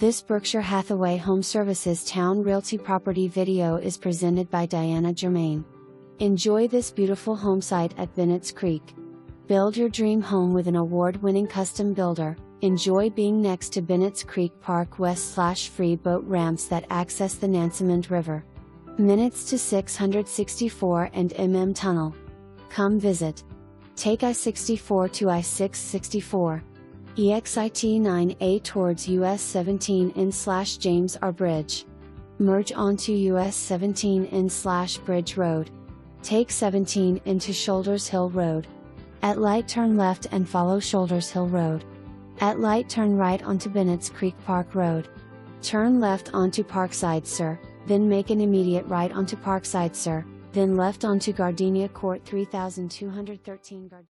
This Berkshire Hathaway HomeServices Towne Realty property video is presented by Diana Germain. Enjoy this beautiful home site at Bennett's Creek. Build your dream home with an award-winning custom builder. Enjoy being next to Bennett's Creek Park West/free boat ramps that access the NANSEMOND River. Minutes to 664 and mm tunnel. Come visit. Take I-64 to I-664. EXIT 9A towards US 17N/James R. Bridge. Merge onto US 17N/Bridge Road. Take 17 into Shoulders Hill Road. At light turn left and follow Shoulders Hill Road. At light turn right onto Bennett's Creek Park Road. Turn left onto Parkside Sir, then make an immediate right onto Parkside Sir, then left onto Gardenia Court 3213 Gardenia.